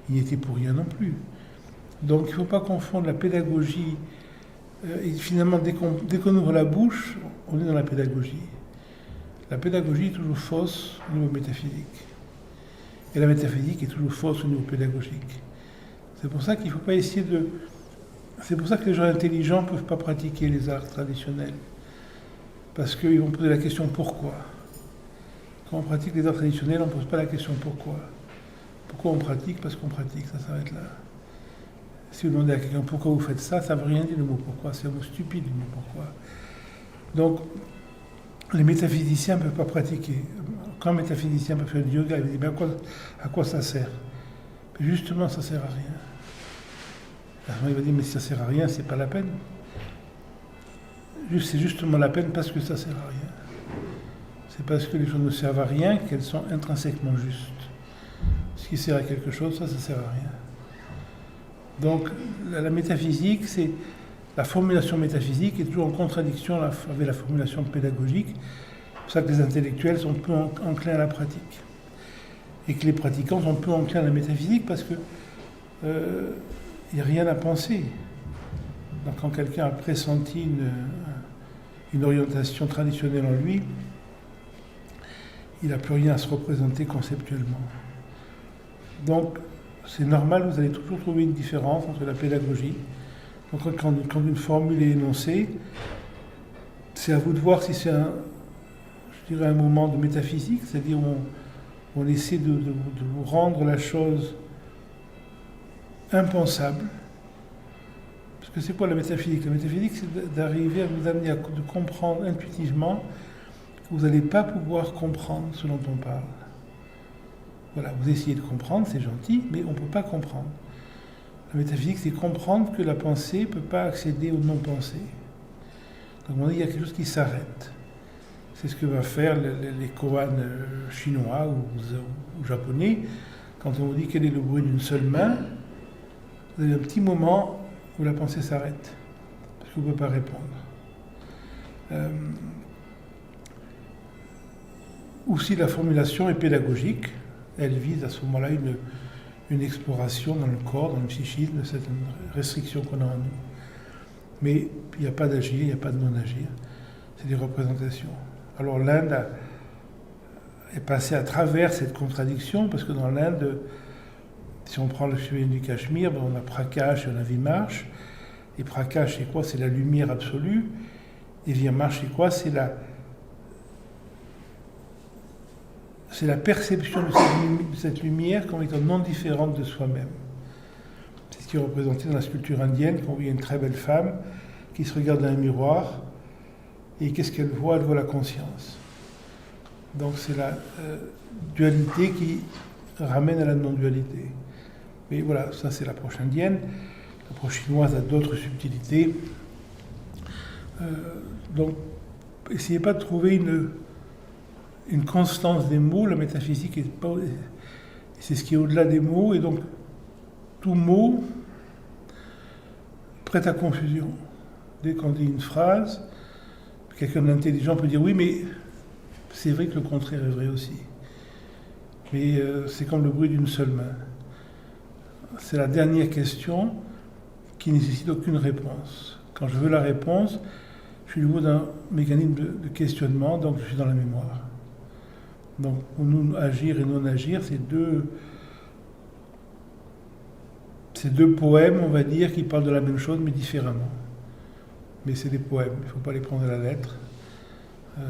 S2: il n'était pour rien non plus. Donc il ne faut pas confondre la pédagogie, et finalement dès qu'on ouvre la bouche, on est dans la pédagogie. La pédagogie est toujours fausse au niveau métaphysique. Et la métaphysique est toujours fausse au niveau pédagogique. C'est pour ça qu'il ne faut pas essayer de... C'est pour ça que les gens intelligents ne peuvent pas pratiquer les arts traditionnels. Parce qu'ils vont poser la question pourquoi. Quand on pratique les arts traditionnels, on ne pose pas la question pourquoi. Pourquoi on pratique? Parce qu'on pratique, ça s'arrête là. Si vous demandez à quelqu'un pourquoi vous faites ça, ça ne veut rien dire le mot pourquoi, c'est un mot stupide le mot pourquoi. Donc, les métaphysiciens ne peuvent pas pratiquer. Quand un métaphysicien peut faire du yoga, il va dire ben à quoi ça sert? Mais justement, ça ne sert à rien. Alors, il va dire mais si ça ne sert à rien, c'est pas la peine. C'est justement la peine parce que ça ne sert à rien. C'est parce que les choses ne servent à rien qu'elles sont intrinsèquement justes. Ce qui sert à quelque chose, ça ne sert à rien. Donc la métaphysique, c'est la formulation métaphysique est toujours en contradiction avec la formulation pédagogique. C'est pour ça que les intellectuels sont peu enclins à la pratique. Et que les pratiquants sont peu enclins à la métaphysique parce que il n'y a rien à penser. Donc quand quelqu'un a pressenti une orientation traditionnelle en lui, il n'a plus rien à se représenter conceptuellement. Donc c'est normal, vous allez toujours trouver une différence entre la pédagogie. Donc quand une formule est énoncée, c'est à vous de voir si c'est un moment de métaphysique, c'est-à-dire où on essaie de vous rendre la chose impensable. Parce que c'est quoi la métaphysique? La métaphysique, c'est d'arriver à vous amener de comprendre intuitivement que vous n'allez pas pouvoir comprendre ce dont on parle. Voilà, vous essayez de comprendre, c'est gentil, mais on ne peut pas comprendre. La métaphysique, c'est comprendre que la pensée ne peut pas accéder au non-pensée. Donc on dit qu'il y a quelque chose qui s'arrête. C'est ce que va faire les koans chinois ou japonais. Quand on vous dit quel est le bruit d'une seule main, vous avez un petit moment où la pensée s'arrête, parce que vous ne pouvez pas répondre. Ou si la formulation est pédagogique, elle vise à ce moment-là une exploration dans le corps, dans le psychisme, de cette restriction qu'on a en nous. Mais il n'y a pas d'agir, il n'y a pas de non-agir. C'est des représentations. Alors l'Inde est passé à travers cette contradiction, parce que dans l'Inde, si on prend le chemin du Cachemire, ben on a Prakash et on a Vimarsh. Et Prakash, c'est quoi? C'est la lumière absolue. Et Vimarsh, c'est quoi? C'est la perception de cette lumière comme étant non différente de soi-même. C'est ce qui est représenté dans la sculpture indienne, quand il y a une très belle femme qui se regarde dans un miroir, et qu'est-ce qu'elle voit? Elle voit la conscience. Donc c'est la dualité qui ramène à la non-dualité. Mais voilà, ça c'est l'approche indienne. L'approche chinoise a d'autres subtilités. Donc, essayez pas de trouver une constance des mots. La métaphysique c'est ce qui est au-delà des mots, et donc tout mot prête à confusion. Dès qu'on dit une phrase, quelqu'un d'intelligent peut dire oui, mais c'est vrai que le contraire est vrai aussi. Mais c'est comme le bruit d'une seule main. C'est la dernière question qui ne nécessite aucune réponse. Quand je veux la réponse, je suis nouveau d'un mécanisme de questionnement, donc je suis dans la mémoire. Donc pour nous, agir et non agir, c'est deux poèmes, on va dire, qui parlent de la même chose, mais différemment. Mais c'est des poèmes, il ne faut pas les prendre à la lettre.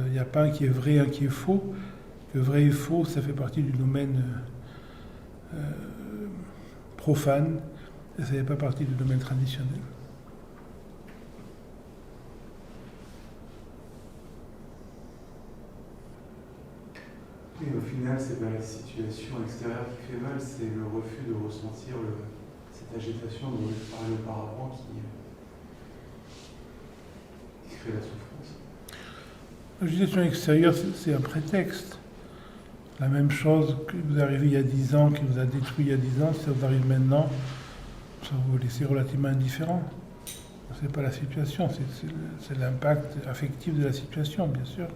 S2: Il n'y a pas un qui est vrai, un qui est faux. Le vrai et faux, ça fait partie du domaine profane, et ça ne fait pas partie du domaine traditionnel.
S1: Et au final, c'est pas la situation extérieure qui fait mal, c'est le refus de ressentir cette agitation dont je parlais auparavant qui crée la souffrance.
S2: L'agitation extérieure, c'est un prétexte. La même chose que vous arrivez il y a 10 ans, qui vous a détruit il y a 10 ans, si ça vous arrive maintenant, ça vous laisse relativement indifférent. Ce n'est pas la situation, c'est l'impact affectif de la situation, bien sûr.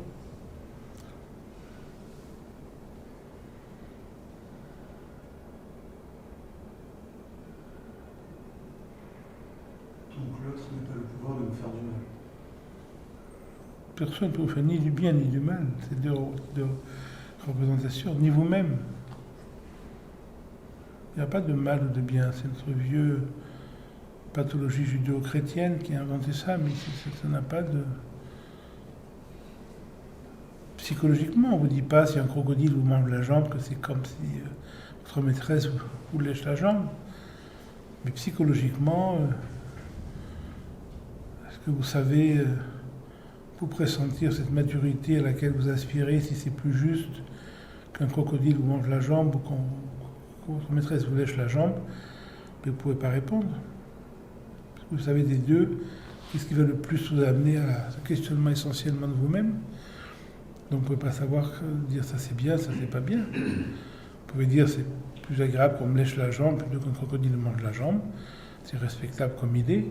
S1: Donc l'autre n'a pas le pouvoir de nous faire du mal.
S2: Personne ne peut vous faire ni du bien ni du mal. C'est deux représentations, ni vous-même. Il n'y a pas de mal ou de bien. C'est notre vieux pathologie judéo-chrétienne qui a inventé ça, mais ça n'a pas de... Psychologiquement, on ne vous dit pas si un crocodile vous mange la jambe que c'est comme si votre maîtresse vous lèche la jambe. Mais psychologiquement, est-ce que vous savez... vous pressentir cette maturité à laquelle vous aspirez, si c'est plus juste qu'un crocodile vous mange la jambe ou que votre maîtresse vous lèche la jambe, mais vous ne pouvez pas répondre. Parce que vous savez des deux, qu'est-ce qui va le plus vous amener à ce questionnement essentiellement de vous-même. Donc vous ne pouvez pas savoir dire ça c'est bien, ça c'est pas bien. Vous pouvez dire c'est plus agréable qu'on me lèche la jambe plutôt qu'un crocodile me mange la jambe. C'est respectable comme idée.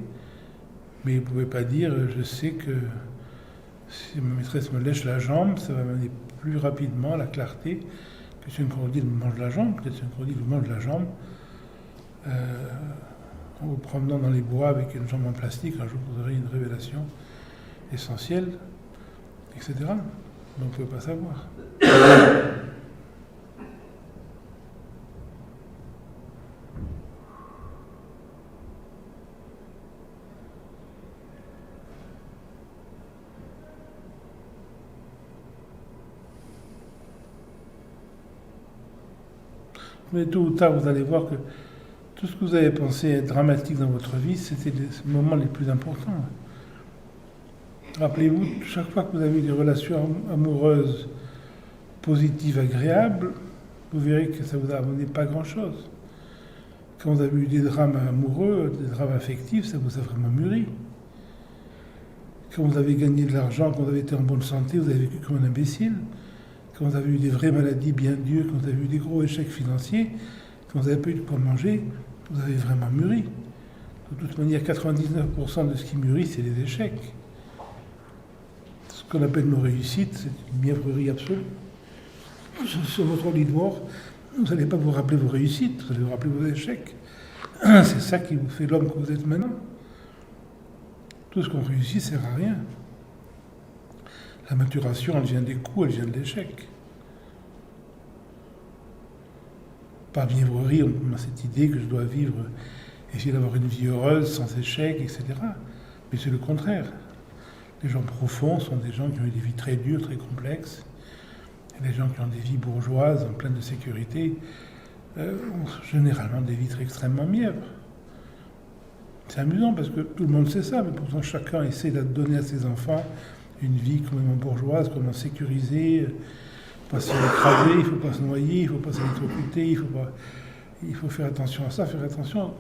S2: Mais vous ne pouvez pas dire je sais que si ma maîtresse me lèche la jambe, ça va m'amener plus rapidement à la clarté que si un crocodile me mange la jambe. Peut-être si un crocodile vous mange la jambe, en vous promenant dans les bois avec une jambe en plastique, un jour vous aurez une révélation essentielle, etc. Donc on ne peut pas savoir. Mais tôt ou tard, vous allez voir que tout ce que vous avez pensé être dramatique dans votre vie, c'était les moments les plus importants. Rappelez-vous, chaque fois que vous avez eu des relations amoureuses positives, agréables, vous verrez que ça ne vous a amené pas grand-chose. Quand vous avez eu des drames amoureux, des drames affectifs, ça vous a vraiment mûri. Quand vous avez gagné de l'argent, quand vous avez été en bonne santé, vous avez vécu comme un imbécile. Quand vous avez eu des vraies maladies bien dures, quand vous avez eu des gros échecs financiers, quand vous n'avez pas eu de quoi manger, vous avez vraiment mûri. De toute manière, 99% de ce qui mûrit, c'est les échecs. Ce qu'on appelle nos réussites, c'est une mièvrerie absolue. Sur votre lit de mort, vous n'allez pas vous rappeler vos réussites, vous allez vous rappeler vos échecs. C'est ça qui vous fait l'homme que vous êtes maintenant. Tout ce qu'on réussit ne sert à rien. La maturation, elle vient des coups, elle vient de l'échec. Par mièvrerie, on a cette idée que je dois vivre, essayer d'avoir une vie heureuse, sans échec, etc. Mais c'est le contraire. Les gens profonds sont des gens qui ont eu des vies très dures, très complexes. Et les gens qui ont des vies bourgeoises, en pleine de sécurité, ont généralement des vies extrêmement mièvres. C'est amusant parce que tout le monde sait ça, mais pourtant chacun essaie de donner à ses enfants une vie complètement bourgeoise, complètement sécurisée. Il ne faut pas se faire écraser, il ne faut pas se noyer, il ne faut pas s'électrocuter, il faut faire attention à ça, faire attention.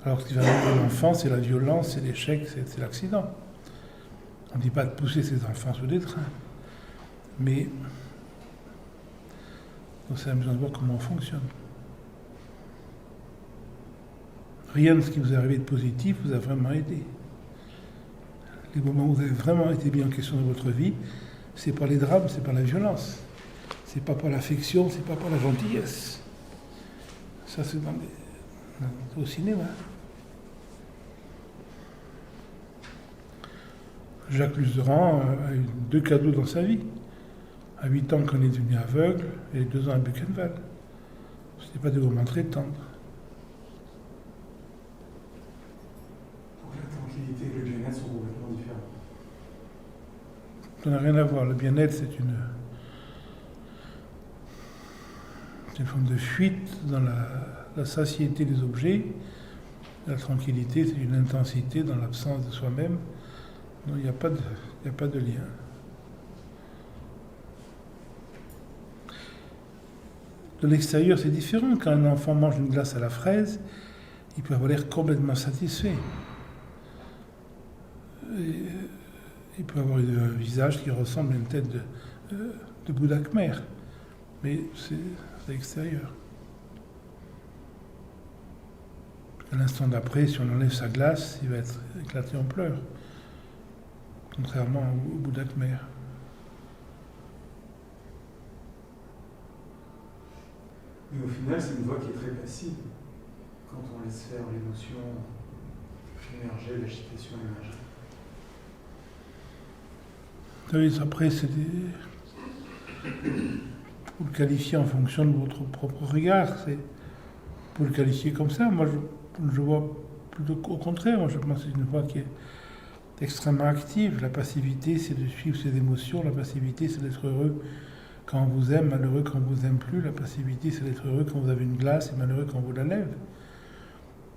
S2: Alors ce qui va arriver à l'enfant, c'est la violence, c'est l'échec, c'est l'accident. On ne dit pas de pousser ses enfants sous des trains. Mais c'est amusant de voir comment on fonctionne. Rien de ce qui vous est arrivé de positif vous a vraiment aidé. Les moments où vous avez vraiment été mis en question dans votre vie, c'est pas les drames, c'est pas la violence. C'est pas par l'affection, c'est pas par la gentillesse. Ça, c'est au cinéma. Jacques Luzeran a eu 2 cadeaux dans sa vie. À 8 ans, quand il est devenu aveugle, et 2 ans à Buchenwald. Ce n'est pas des moments très tendres.
S1: Donc la tranquillité et le bien-être sont complètement différents.
S2: Ça n'a rien à voir. Le bien-être, c'est une forme de fuite dans la satiété des objets. La tranquillité, c'est une intensité dans l'absence de soi-même. Non, il n'y a pas de lien. De l'extérieur, c'est différent. Quand un enfant mange une glace à la fraise, il peut avoir l'air complètement satisfait. Il peut avoir un visage qui ressemble à une tête de Bouddha Khmer. Mais c'est à l'extérieur. À l'instant d'après, si on enlève sa glace, il va être éclaté en pleurs. Contrairement au Bouddha Khmer.
S1: Mais au final, c'est une voie qui est très passive. Quand on laisse faire l'émotion émerger, l'agitation émerger.
S2: Oui, après, c'est vous le qualifiez en fonction de votre propre regard. Pour le qualifier comme ça, moi je vois plutôt au contraire. Moi je pense que c'est une voie qui est extrêmement active. La passivité, c'est de suivre ses émotions. La passivité, c'est d'être heureux quand on vous aime, malheureux quand on vous aime plus. La passivité, c'est d'être heureux quand vous avez une glace et malheureux quand on vous la lève.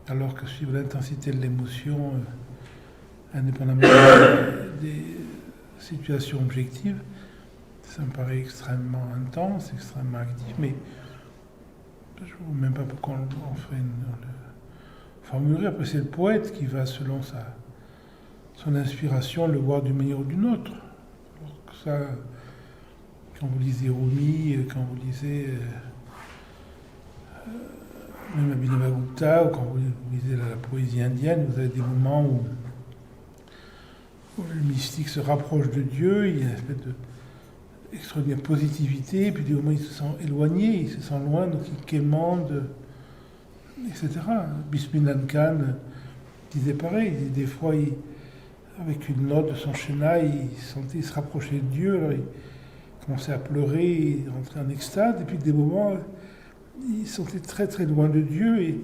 S2: Alors que suivre l'intensité de l'émotion, indépendamment des situations objectives, ça me paraît extrêmement intense, extrêmement actif, mais je ne vois même pas pourquoi on fait le formulerait. Après, c'est le poète qui va, selon son inspiration, le voir d'une manière ou d'une autre. Alors que ça, quand vous lisez Rumi, quand vous lisez même Abhinavagupta, ou quand vous lisez la poésie indienne, vous avez des moments où le mystique se rapproche de Dieu, il y a une espèce d'extraordinaire positivité, puis des moments où il se sent éloigné, il se sent loin, donc il quémande, etc. Bismillah Khan disait pareil, il disait des fois, avec une note de son shena, il se rapprochait de Dieu, alors il commençait à pleurer, il rentrait en extase, et puis des moments, il se sentait très très loin de Dieu, et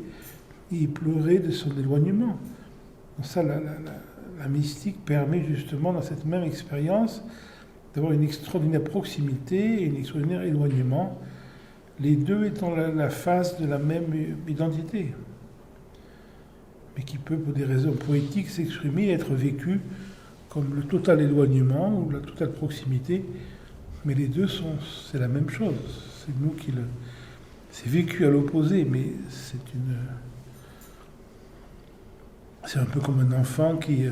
S2: il pleurait de son éloignement. Donc ça, la mystique permet justement, dans cette même expérience, d'avoir une extraordinaire proximité et un extraordinaire éloignement, les deux étant la face de la même identité, mais qui peut, pour des raisons poétiques, s'exprimer et être vécu comme le total éloignement ou la totale proximité, mais les deux c'est la même chose. C'est nous qui c'est vécu à l'opposé, mais c'est un peu comme un enfant qui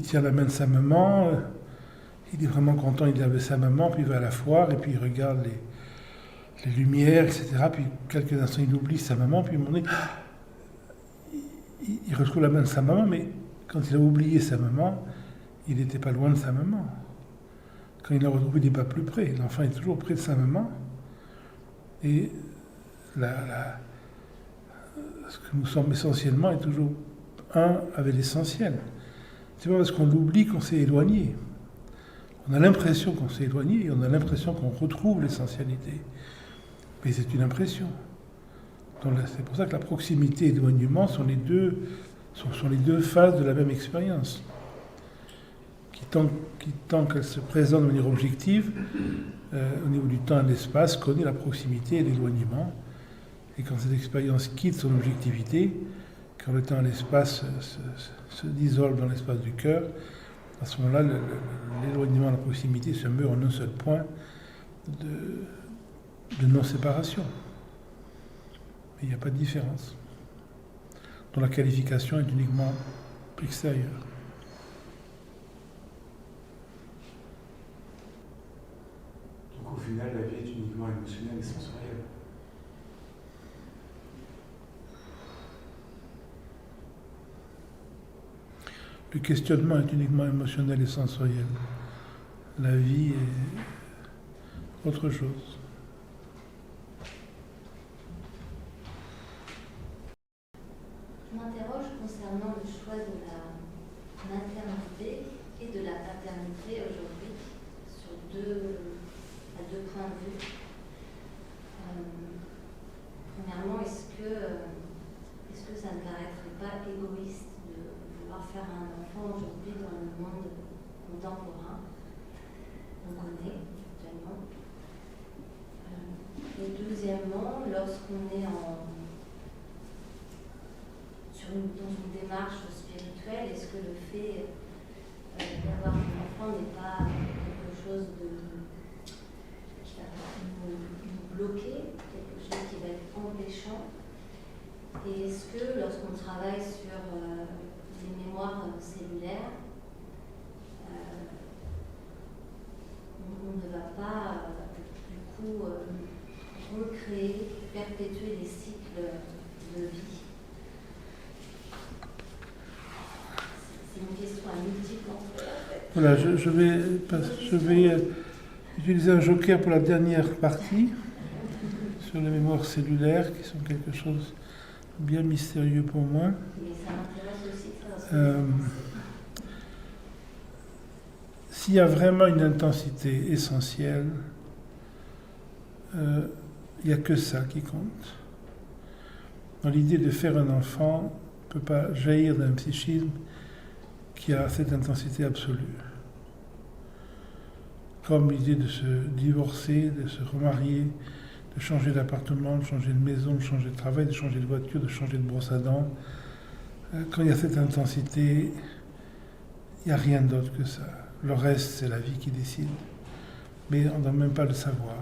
S2: tient la main de sa maman. Il est vraiment content, il avait sa maman, puis il va à la foire, et puis il regarde les lumières, etc. Puis quelques instants, il oublie sa maman, puis à un moment donné, il retrouve la main de sa maman, mais quand il a oublié sa maman, il n'était pas loin de sa maman. Quand il l'a retrouvé, il n'est pas plus près. L'enfant est toujours près de sa maman. Et ce que nous sommes essentiellement est toujours un avec l'essentiel. C'est pas parce qu'on l'oublie qu'on s'est éloigné. On a l'impression qu'on s'est éloigné et on a l'impression qu'on retrouve l'essentialité. Mais c'est une impression. Donc c'est pour ça que la proximité et l'éloignement sont les deux phases de la même expérience. Qui tant qu'elle se présente de manière objective, au niveau du temps et de l'espace, connaît la proximité et l'éloignement. Et quand cette expérience quitte son objectivité, quand le temps et l'espace se dissolvent dans l'espace du cœur, à ce moment-là, l'éloignement et la proximité se meurent en un seul point de non-séparation. Mais il n'y a pas de différence. Donc la qualification est uniquement extérieure.
S1: Donc au final, la vie est uniquement émotionnelle et sensorielle.
S2: Le questionnement est uniquement émotionnel et sensoriel. La vie est autre chose.
S7: Je m'interroge concernant le choix de la maternité et de la paternité aujourd'hui, à deux points de vue. Premièrement, est-ce que ça ne paraîtrait pas égoïste de vouloir faire un enfant aujourd'hui dans le monde contemporain qu'on connaît actuellement? Et deuxièmement, lorsqu'on est dans une démarche spirituelle, est-ce que le fait d'avoir un enfant n'est pas quelque chose qui va nous bloquer, quelque chose qui va être empêchant? Et est-ce que lorsqu'on travaille sur les mémoires cellulaires, on ne va pas du coup recréer, perpétuer des cycles de vie? C'est une question à multiples entrées, en fait.
S2: Voilà, je vais utiliser un joker pour la dernière partie, sur les mémoires cellulaires, qui sont quelque chose de bien mystérieux pour moi.
S7: Mais ça m'intéresse aussi très
S2: S'il y a vraiment une intensité essentielle, il n'y a que ça qui compte. Dans l'idée de faire un enfant ne peut pas jaillir d'un psychisme qui a cette intensité absolue. Comme l'idée de se divorcer, de se remarier, de changer d'appartement, de changer de maison, de changer de travail, de changer de voiture, de changer de brosse à dents. Quand il y a cette intensité, il n'y a rien d'autre que ça. Le reste, c'est la vie qui décide. Mais on ne doit même pas le savoir.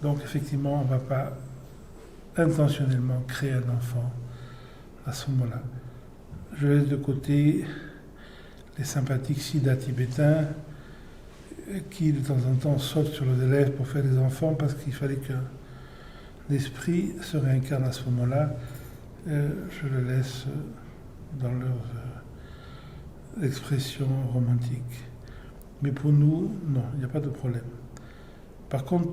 S2: Donc effectivement, on ne va pas intentionnellement créer un enfant à ce moment-là. Je laisse de côté les sympathiques siddhas tibétains qui de temps en temps sautent sur les élèves pour faire des enfants parce qu'il fallait qu'un esprit se réincarne à ce moment-là. Je le laisse dans leur expression romantique. Mais pour nous, non, il n'y a pas de problème. Par contre,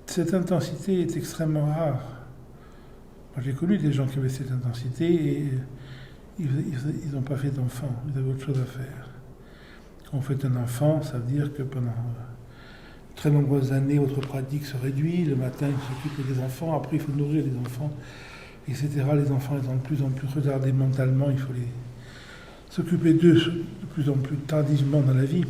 S2: cette intensité est extrêmement rare. Moi, j'ai connu des gens qui avaient cette intensité et ils n'ont pas fait d'enfant, ils avaient autre chose à faire. Quand on fait un enfant, ça veut dire que pendant très nombreuses années, votre pratique se réduit. Le matin, il s'occupe des enfants, après il faut nourrir les enfants, etc. Les enfants étant de plus en plus retardés mentalement, il faut s'occuper d'eux de plus en plus tardivement dans la vie,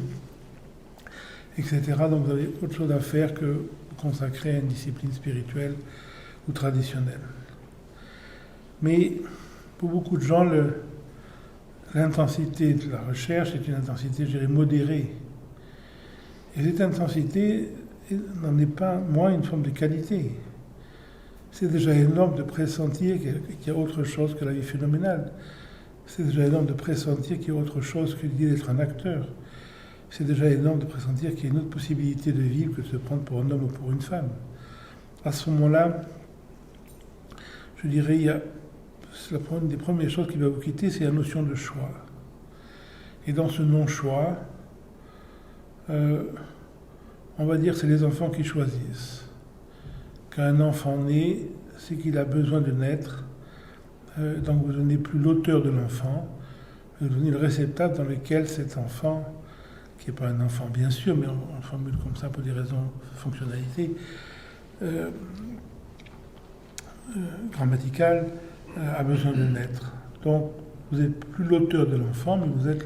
S2: etc. Donc vous avez autre chose à faire que consacrer à une discipline spirituelle ou traditionnelle. Mais pour beaucoup de gens, l'intensité de la recherche est une intensité, je dirais, modérée. Et cette intensité n'en est pas moins une forme de qualité. C'est déjà énorme de pressentir qu'il y a autre chose que la vie phénoménale. C'est déjà énorme de pressentir qu'il y a autre chose que l'idée d'être un acteur. C'est déjà énorme de pressentir qu'il y a une autre possibilité de vivre que de se prendre pour un homme ou pour une femme. À ce moment-là, je dirais, une des premières choses qui va vous quitter, c'est la notion de choix. Et dans ce non-choix, on va dire que c'est les enfants qui choisissent. Quand un enfant naît, c'est qu'il a besoin de naître. Donc vous n'êtes plus l'auteur de l'enfant, vous devenez le réceptacle dans lequel cet enfant, qui n'est pas un enfant bien sûr, mais on formule comme ça pour des raisons de fonctionnalité, grammaticale a besoin de naître. Donc, vous n'êtes plus l'auteur de l'enfant, mais vous êtes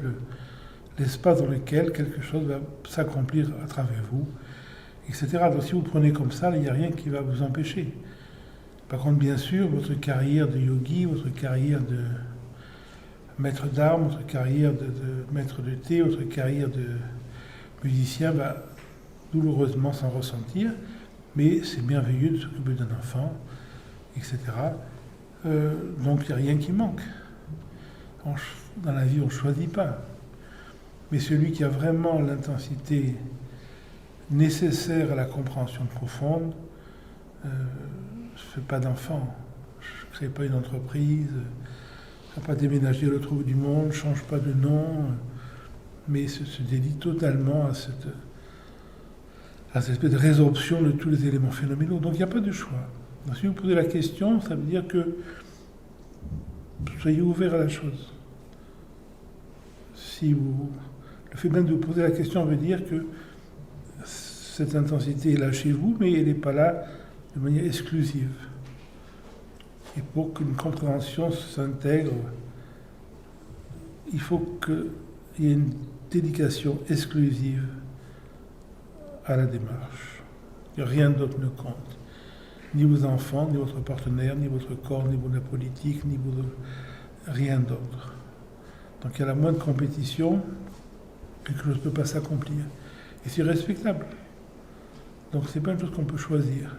S2: l'espace dans lequel quelque chose va s'accomplir à travers vous, etc. Donc, si vous prenez comme ça, il n'y a rien qui va vous empêcher. Par contre, bien sûr, votre carrière de yogi, votre carrière de maître d'armes, votre carrière de maître de thé, votre carrière de musicien va douloureusement s'en ressentir, mais c'est merveilleux de s'occuper d'un enfant, etc. Donc il n'y a rien qui manque. Dans la vie, on ne choisit pas. Mais celui qui a vraiment l'intensité nécessaire à la compréhension profonde, je ne fais pas d'enfant, je ne crée pas une entreprise, je ne vais pas déménager à l'autre bout du monde, je ne change pas de nom, mais se dédie totalement à cette espèce de résorption de tous les éléments phénoménaux. Donc il n'y a pas de choix. Donc, si vous posez la question, ça veut dire que soyez ouvert à la chose. Le fait même de vous poser la question veut dire que cette intensité est là chez vous, mais elle n'est pas là de manière exclusive. Et pour qu'une compréhension s'intègre, il faut qu'il y ait une dédication exclusive à la démarche. Rien d'autre ne compte. Ni vos enfants, ni votre partenaire, ni votre corps, ni la politique, rien d'autre. Donc il y a la moindre compétition, quelque chose ne peut pas s'accomplir. Et c'est respectable. Donc c'est pas une chose qu'on peut choisir.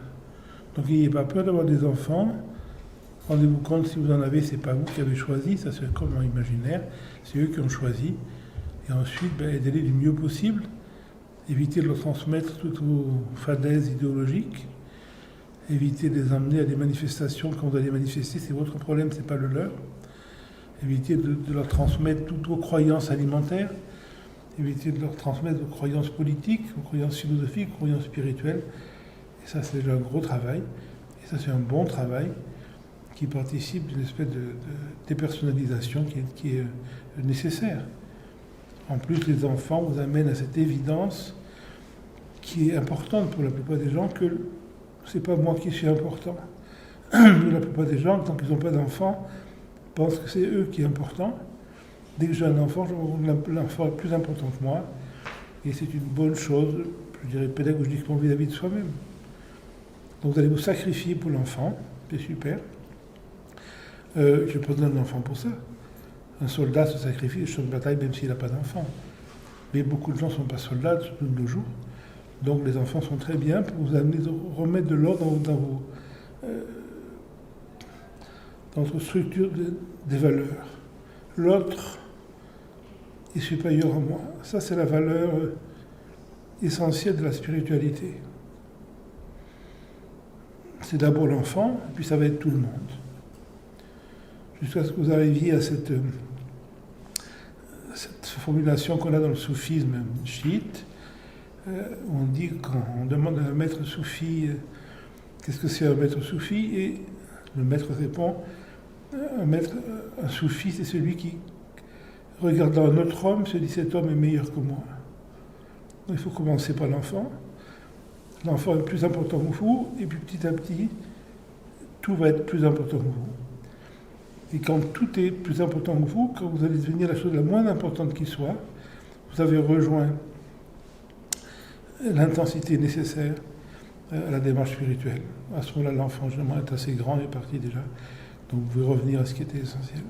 S2: Donc n'ayez pas peur d'avoir des enfants. Rendez-vous compte, si vous en avez, c'est pas vous qui avez choisi, ça c'est comme en imaginaire, c'est eux qui ont choisi. Et ensuite, aidez-les du mieux possible. Évitez de leur transmettre toutes vos fadaises idéologiques. Évitez de les emmener à des manifestations. Quand vous allez manifester, c'est votre problème, c'est pas le leur. Évitez de leur transmettre toutes vos croyances alimentaires. Évitez de leur transmettre vos croyances politiques, vos croyances philosophiques, vos croyances spirituelles. Et ça, c'est déjà un gros travail. Et ça, c'est un bon travail qui participe d'une espèce de dépersonnalisation qui est nécessaire. En plus, les enfants vous amènent à cette évidence qui est importante pour la plupart des gens que c'est pas moi qui suis important. La plupart des gens, tant qu'ils n'ont pas d'enfants, pensent que c'est eux qui sont importants. Dès que j'ai un enfant, l'enfant est plus important que moi. Et c'est une bonne chose, je dirais pédagogiquement vis-à-vis de soi-même. Donc vous allez vous sacrifier pour l'enfant, c'est super. Je n'ai pas besoin d'un enfant pour ça. Un soldat se sacrifie sur une bataille même s'il n'a pas d'enfant. Mais beaucoup de gens ne sont pas soldats, surtout de nos jours. Donc les enfants sont très bien pour vous amener à remettre de l'ordre dans votre structure des valeurs. L'autre est supérieur à moi. Ça, c'est la valeur essentielle de la spiritualité. C'est d'abord l'enfant, puis ça va être tout le monde. Jusqu'à ce que vous arriviez à cette formulation qu'on a dans le soufisme chiite, on dit, quand on demande à un maître soufi qu'est-ce que c'est un maître soufi, et le maître répond, un soufi, c'est celui qui, regardant un autre homme, se dit cet homme est meilleur que moi. Donc, il faut commencer par l'enfant. L'enfant est plus important que vous, et puis petit à petit, tout va être plus important que vous. Et quand tout est plus important que vous, quand vous allez devenir la chose la moins importante qui soit, vous avez rejoint l'intensité nécessaire à la démarche spirituelle. À ce moment-là, l'enfant, généralement, est assez grand et parti déjà. Donc vous pouvez revenir à ce qui était essentiel.